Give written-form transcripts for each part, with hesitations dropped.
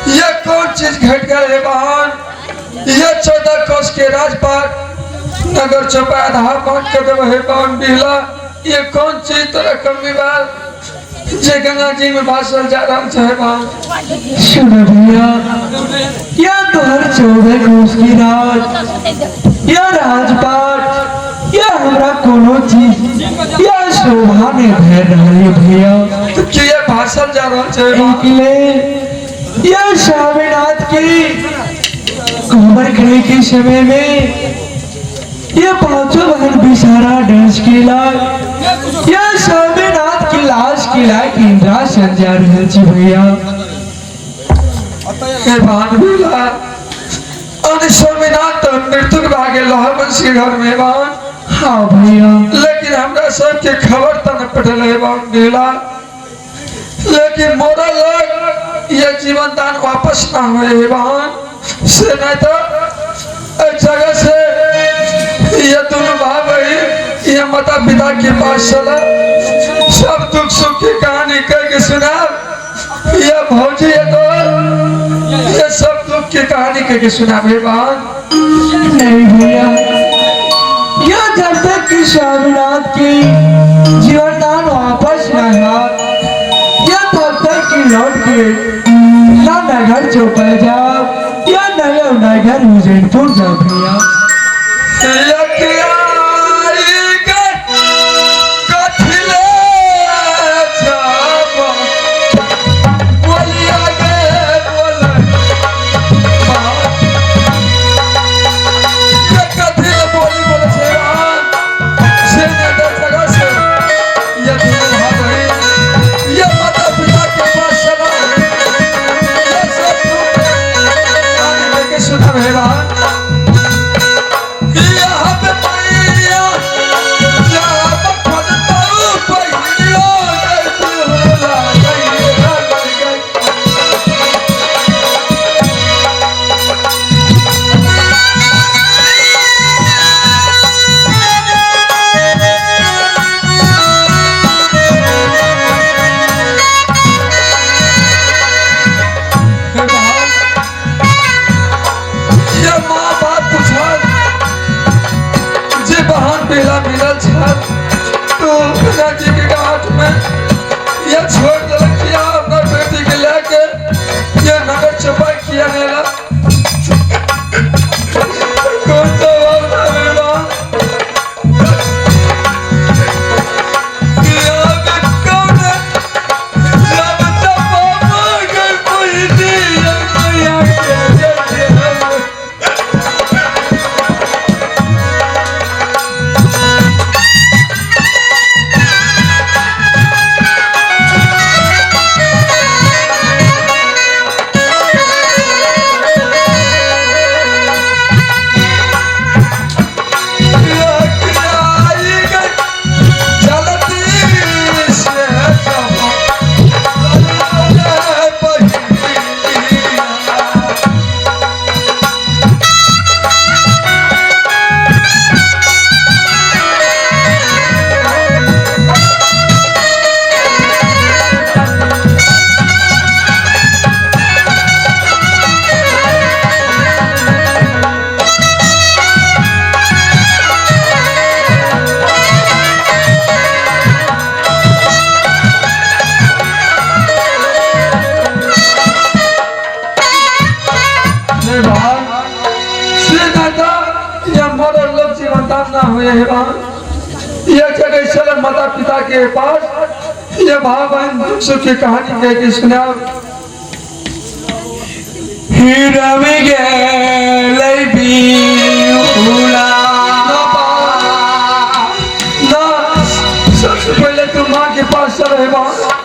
ये कौन चीज घट गया है बहन? ये 14 कोस के राजपाट नगर चौपा आधार बांट कर देव है बहन बिहला। ये कौन चीज तरह कमी बार जे गंगा जी में भाषण जा रहा है बहन? सुनो भैया, यह तो हर 14 कोस की राज, यह राजपाट, यह हमरा कोनो चीज, यह शोभा ने भर रही भैया। तो ये भाषण जा रहा है यह स्वामीनाथ की कमर खड़े के समय में यह पांचों बहन बिसारा डांस किला, यह स्वामीनाथ की लाश किला की इंद्रासन जा रही थी भैया। हे भान बिला और स्वामीनाथ तो मृत्यु के भागे लहबंसी घर में बहन। हाँ भैया, लेकिन हमरा सबके खबर तो न पटल है बहन बिला। लेकिन मोरा लग ये जीवन दान वापस ना हुए बहन से नहीं तो एक जगह से ये दोनों भाई बहन ये माता पिता के पास चला, सब दुख सुख की कहानी करके सुना। ये भौजी है तो ये सब दुख की कहानी करके सुना भाई बहन। नहीं भैया, यह जब तक कि स्वामीनाथ की जीवन दान वापस न आया, तब तक की लौट के ना नगर चौपा जाओ या नगर उज्जैनपुर जाओ भैया। लोग जीवन दान ना हुए है ये जगह चले माता पिता के पास ये भाई बहन दुख सुख की कहानी कह के सुना हीरा में गेलै बिहुला ना सबसे पहले तुम माँ के पास चले बाबा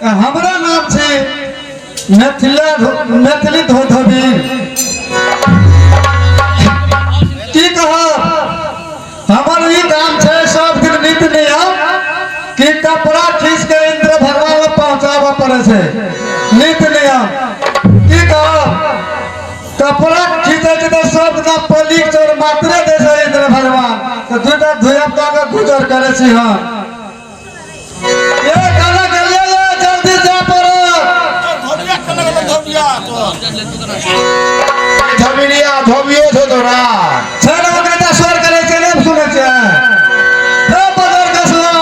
हमरा नाम छै मैथिली धोधवी की कह हमर ई काम छै सब दिन नीति नियम कि कपड़ा खींच के इंद्र भगवान में पहुंचाबऽ पड़े छै नीति नियम की कह कपड़ा खींचे छै तो सब दिना पलिक चोर मात्रे दे छै इंद्र भगवान तो दुटा धुएपा के गुजर करे छी हम ये गाना गलिया ले जल्दी जा पड़ो धमिनिया धोबियो छो तोरा छेड़ा बेटा स्वर करे छै ने सुने छै तो बदर कसला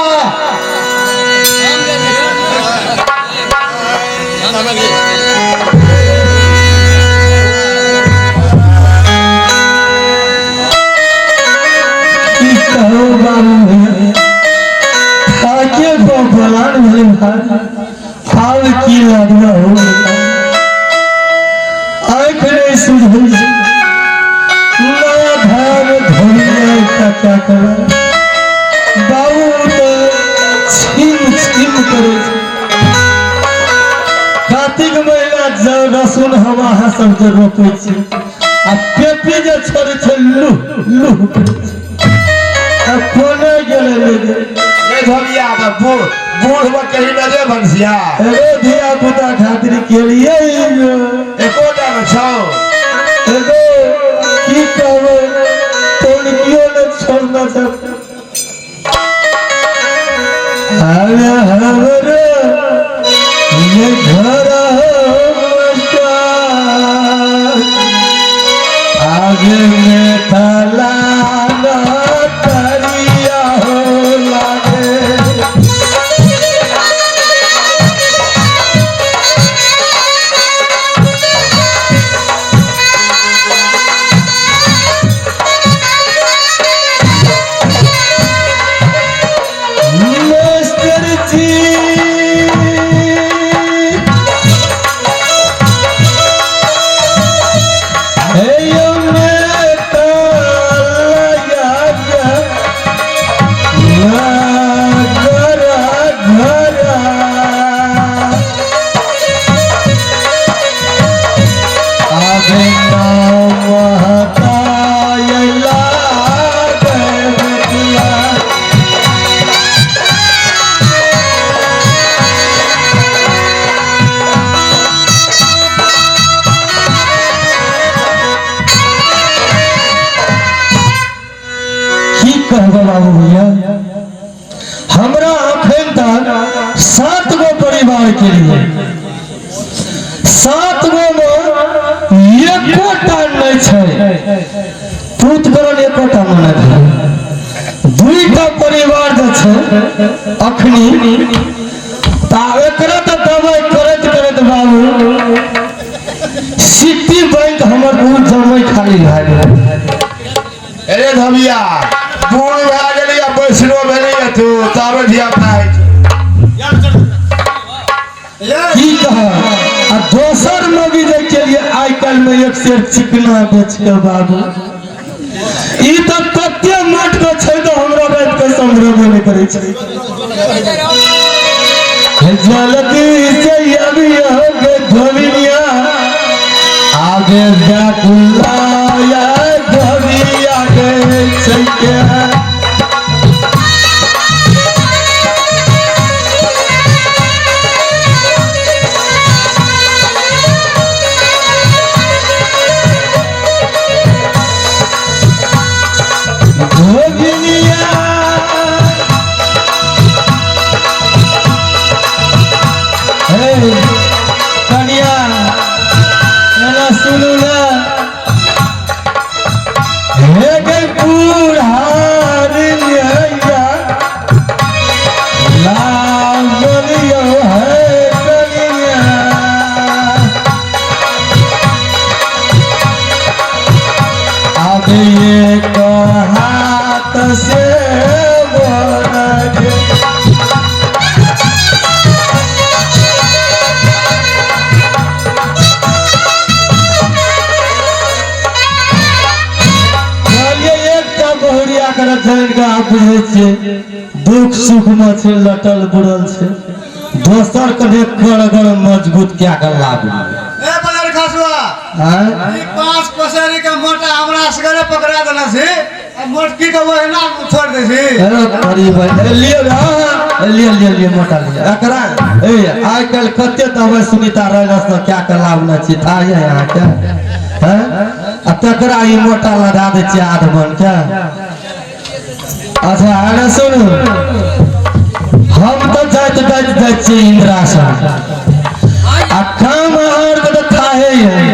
की कहो बाबू भैया खाके को बलान भले भाई हाल की लगना हो आँख नहीं सुझे नया धार धोलिया का क्या करे बाबू तो छीन छीन करे कार्तिक महीना जब रसुन हवा सब जे रोपे छै आ पेपी जे छोड़े छै लू लू कोने गेले ये धोबिया बा बूढ़ में कहीं न जे भंसिया अरे धिया पुता खातिर के लिए एकोटा न छौ एगो की कहबो तोन कियो न छोड़ना सब अरे हमरे ये घर आगे में थाला तरिया हो लागे मास्टर जी हे यो मैं ताला घरा घरा आगे नाम हतायला गया की कहबो बाबू भैया हमरा अखन तक 7 गो परिवार के लिए 7 गो में एकोटा नहीं छै पूत करन एकोटा में नहीं दुईटा परिवार जे छै अखनी ता एकरा त दबाई करत करत बाबू सिटी बैंक हमर बहुत जमई खाली भए गेल अरे धोबिया बूढ़ भए गेली आ बैसलो भेली तू ताबे धिया पुता की कह आ दोसर में भी देख लिए आइ काल में एक से चिकना बेच के बाबू ई तो कत्ते मट के छै तो हमरा बात के संग्रह नहीं करे छै जल्दी से अभी हो के धोबिया आगे जाकुलाया धोबिया के छै कन्या सुनू ना हे बूढ़ार लागलियो है कन्या अब ये हाथ से बुझे दुख सुख में लटल बुड़ल दोसर के देख कर अगर मजबूत क्या कर लाभ ए बजर खसुआ हैं ई 5 पसेरी के मोटा हमरा असगरे पकड़ा देना से अब मोटकी के वहना छोड़ दे से अरे गरीब है लियो लियो मोटा लियो एकरा ए आइ कल कते दवाई सुनीता रहलस न क्या कर लाभ न छी था यहाँ के हैं अब तकरा ई मोटा लगा दे छी आधमन क्या अच्छा अरे सुन हम तो जाइत छी इंद्रासन आ काम आहार के तो खाए है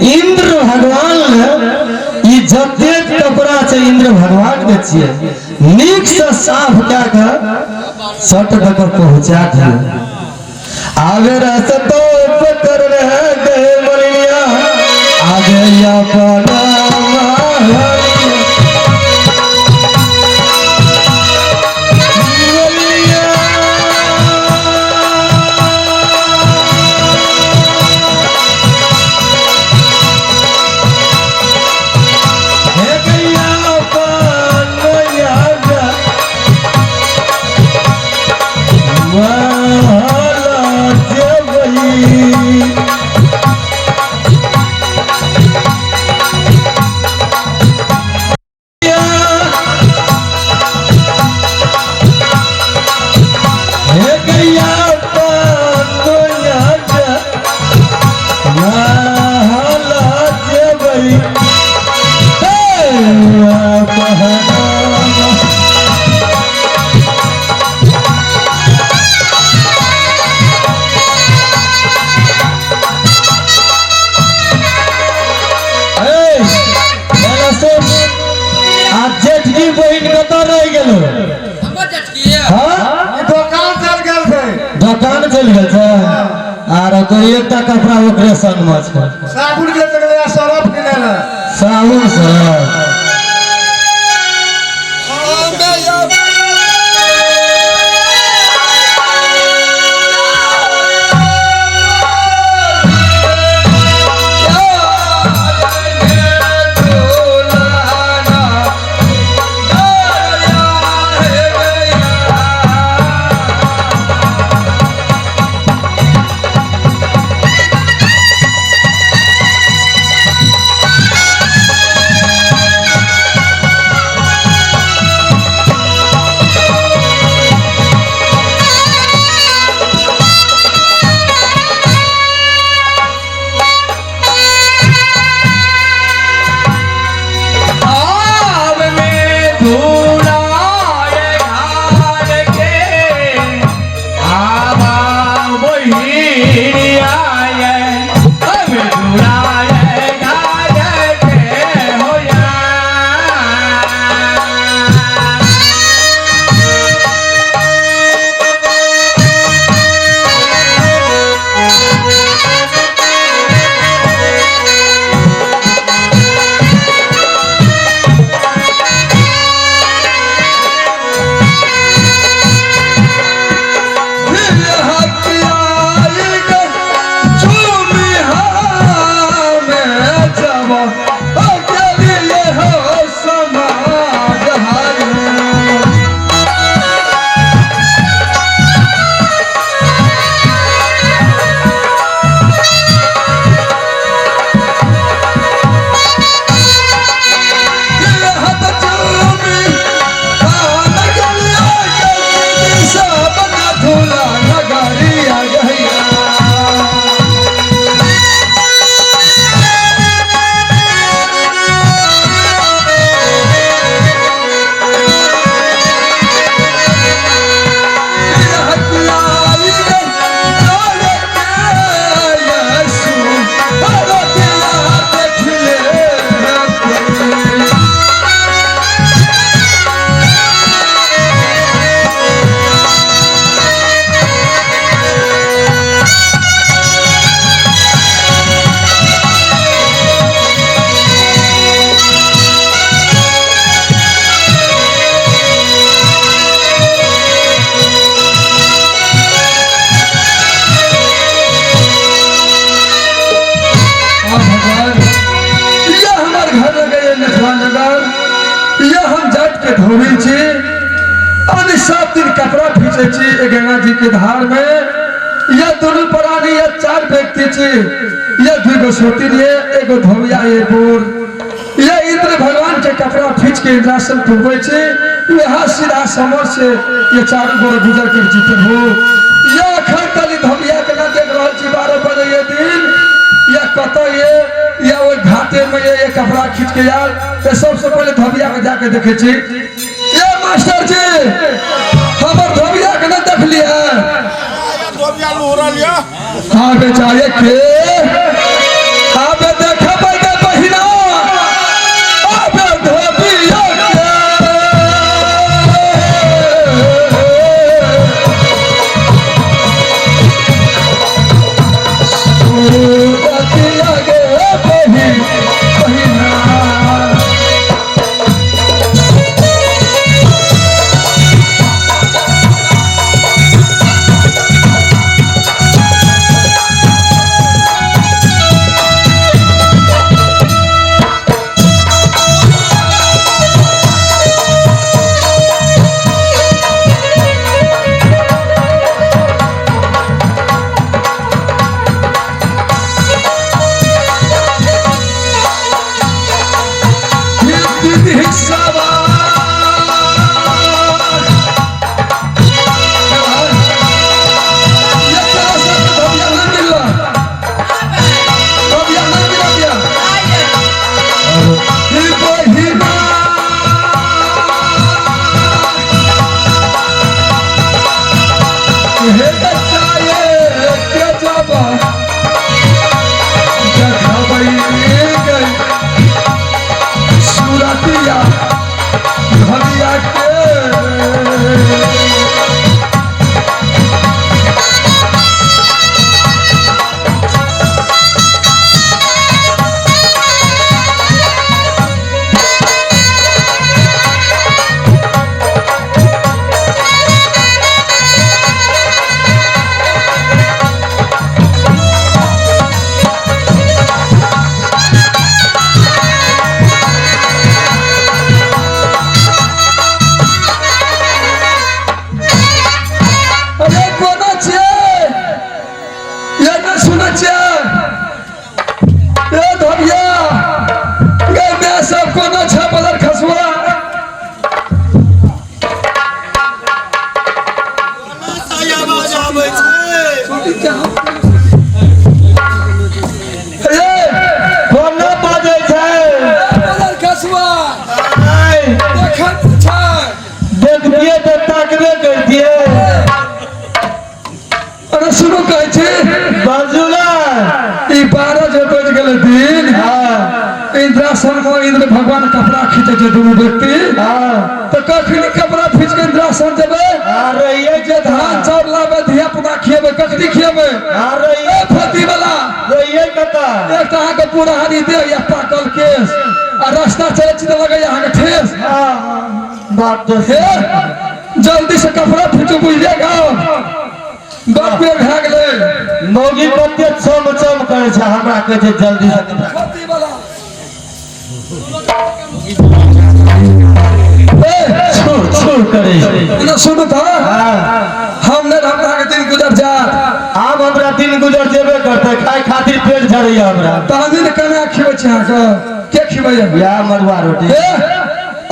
इंद्र भगवान ने ई जते कपड़ा छै इंद्र भगवान के छिए नीक से साफ क्या कर सट तक पहुंचा दियो आगे रास्ता तो पकड़ रह गए मलिया आगे या पड़ा दुकान चल गए थे आर तो एक कपड़ा ओकरे संग में छै साबुन के तगले सरफ किने ला साबुन से धोबी छी और 7 दिन कपड़ा भीजे छी गंगा जी के धार में ये दोनों प्राणी ये चार व्यक्ति छे ये दुगो सोती रे एगो धोबिया ये बोर ये इंद्र भगवान के कपड़ा खींच के इंद्रासन पहुंचे छे यहाँ सीधा समर से ये चार गोर गुजर कर जीते हो ये खंडली धोबिया के ना देख रहल छी 12 बजे ये दिन ये कत ये वो घाटे में ये कपड़ा खींच के यार तो सबसे पहले धोबिया के जाके देखे छी ये मास्टर जी हमर धोबिया के ना देख लिया धोबिया लोहरा लिया हाँ बेचारे के आबे देखबे के बहिना आबे धोबिया के बहिना इंद्र भगवान कपड़ा खींचे दोनों व्यक्ति तो कखनी कपड़ा खींच के इंद्रासन देवे अरे ये जे धान चाउर लावे धिया पुता खिएबे कखनी खिएबे अरे ए फती वाला ये कता एक तरह के पूरा हरी दे या पाकल केस आ रास्ता चले छी तो लगे यहाँ के ठेस बात तो हे जल्दी से कपड़ा खींचो बुझेगा बात पे भाग ले मौगी कते चम चम करे छै हमरा कहै छै जल्दी से फती वाला छुर करे ना सुनो तो हमने हमरा के दिन गुजर जा आब हमरा दिन गुजर जेबे करते खाए खातिर पेट झड़ैया हमरा तानी ने केना खिबै छै अहाँ के खिबै या मरुआ रोटी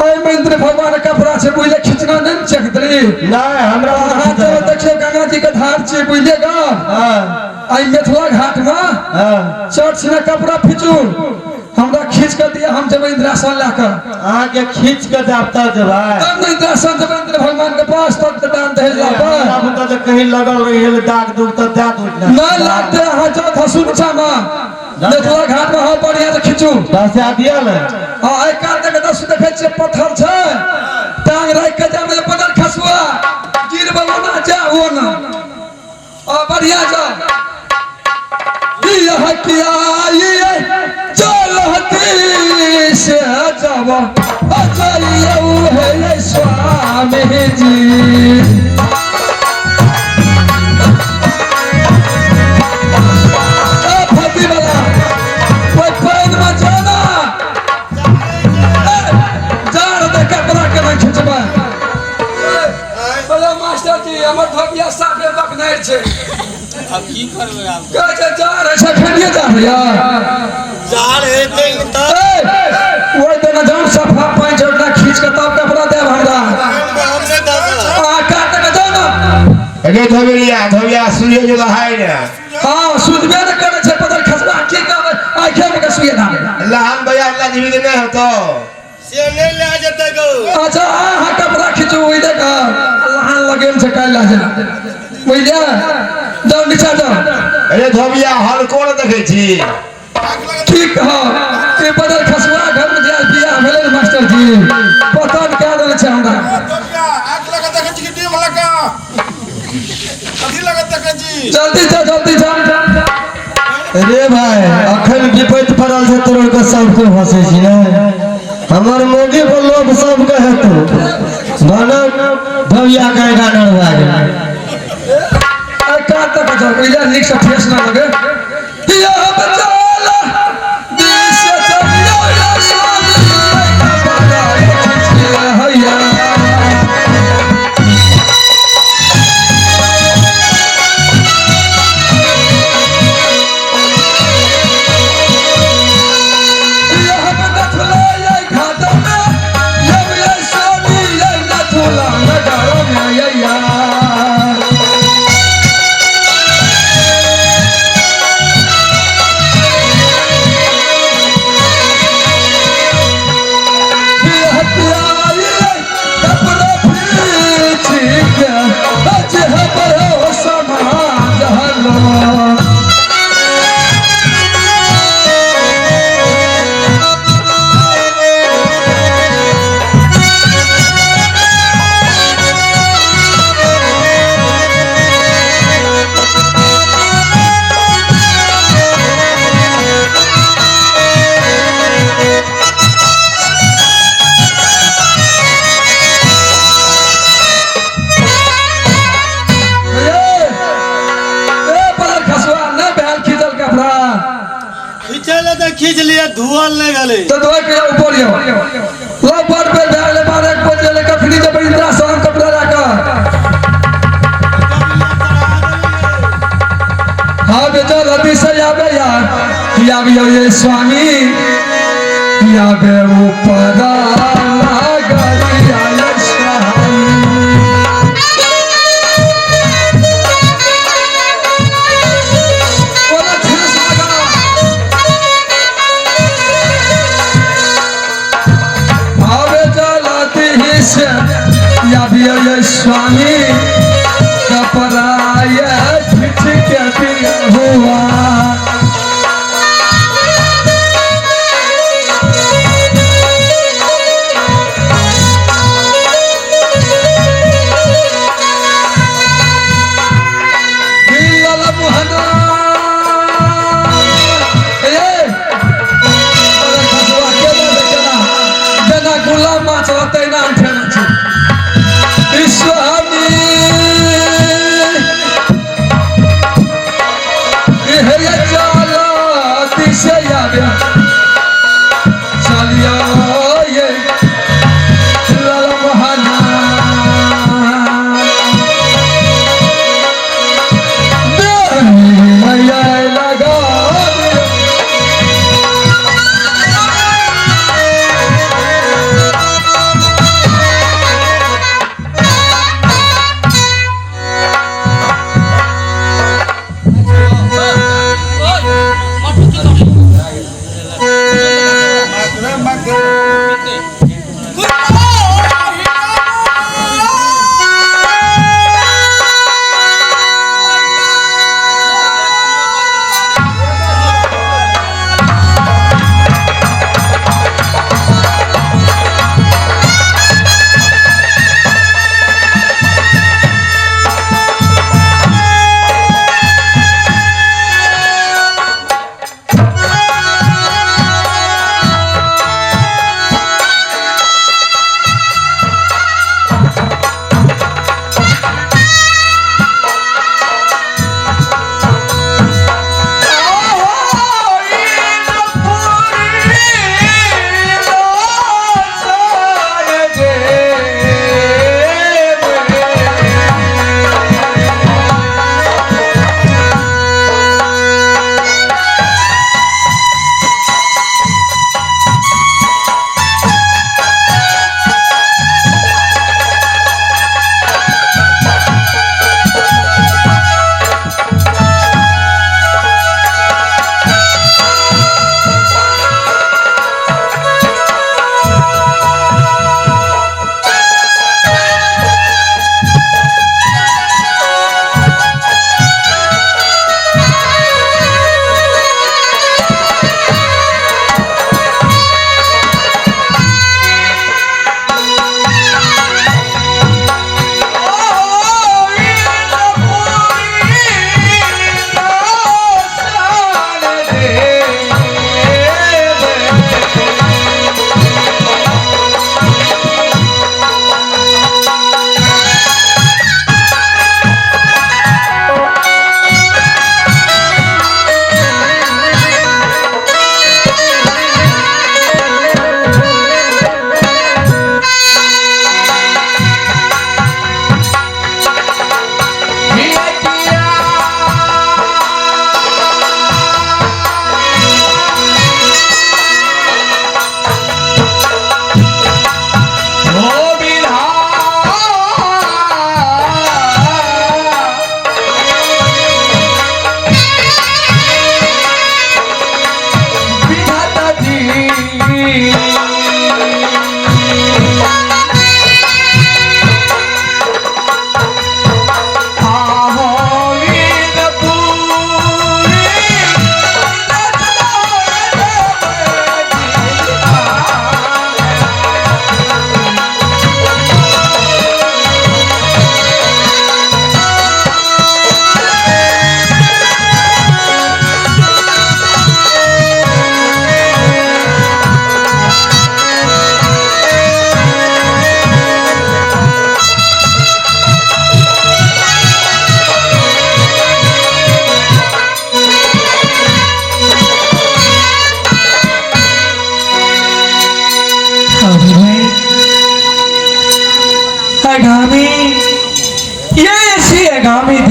ओय मंदिर भगवान कपड़ा से बुझले खिचना नहीं चकतरी नहीं हमरा हां चलो देखियो गंगा जी के धार छै बुझलेगा हां आई मिथिला घाट में चर्च में कपड़ा खींचू हमरा खींच कर दिया हम जब इंद्रासन लाकर अहाँ के खींच के जाता जब तब नहीं इंद्रासन जब इंद्र भगवान के पास तब दान दे जाबा अब तो कहीं लगल रही है दाग दूर तो जा दूर ना लागते हां जो धसुन छामा मिथिला घाट में हां बढ़िया से खींचू दसा दिया ले हां आई काट के दस देखे छै पत्थर छै टांग राख के जामे बदल खसुआ गिर बलो ना जा वो ना आ बढ़िया जा ये हकिया ये चलती से जावा अजय है स्वामी जी फती वाला कोई पैन में जाना जार दे कपड़ा के नहीं खिंचबा बोले मास्टर जी हमर धोबिया साफे बकनाइ छै क्या जा रहे से फेरिए जा भैया वो तो ना जाऊं सफा पांच जोड़ना खींच के तब कपड़ा दे हमरा काट के जाओ ना अरे धबिया सुइए जो लहाई ने हां सुधबे न करे छे पदर खसबा की का आंखें में सुइए ना लहान भैया अल्लाह जीवित नहीं हो तो से नहीं ले जते गो अच्छा हां कपड़ा खींचो वही देखा लहान लगे से काल ला जा बुझलिया जाओ नीचे जाओ अरे धबिया हल कोन देखे छी ठीक है ये बदल खसवा घर में जा बिया भेले मास्टर जी पता न क्या दल छै हमरा आग लगा देखे छी टीम लगा कथी लगा देखे छी जल्दी जा अरे भाई अखन विपैत पड़ल छै तोर के सबके फंसे छी ने हमर मोगी पर लोग सब के हेतु बनक भैया के गाना भा गेल अरे का तक जाओ इधर निक से फेस ना लगे दिया बचाला दिल से चलियो या स्वामी का बड़ा हैया खींच लिए धुआं ले गले तो दवा के ऊपर लियो ला पर पे ले बारे को ले के फ्री जब इंद्रा शाम कपड़ा रखा हां बेटा रवि से आवे यार आवे ये स्वामी आवे ऊपर स्वामी कपराया खिच के दिया हुआ गुलाम माच होते ना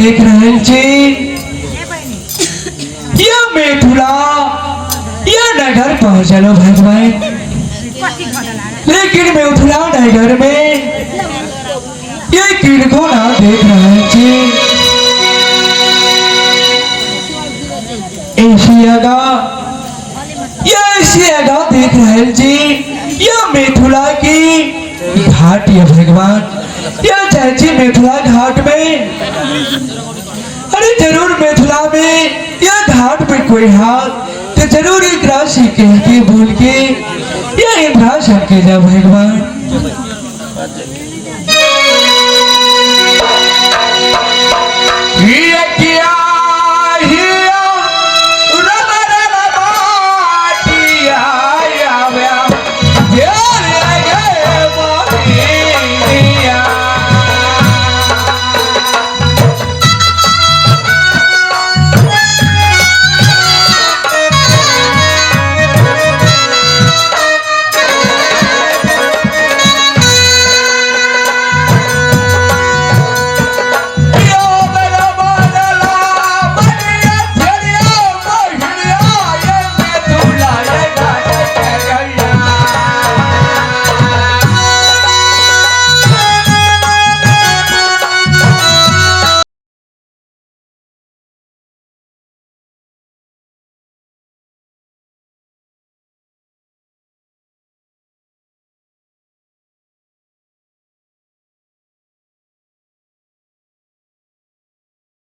देख रहे जी ये मिथिला ये नगर पहुंचलो भगवान, लेकिन मिथिला नगर में ये किनको ना देख रहे जी। एशियागा देख रहे जी, ये मिथिला की घाट है भगवान, ये चाची मिथिला घाट में, अरे जरूर मिथिला में ये घाट पे कोई हाथ तो जरूर एक राशि कह के बोल के ये इंद्रासन के जा भगवान।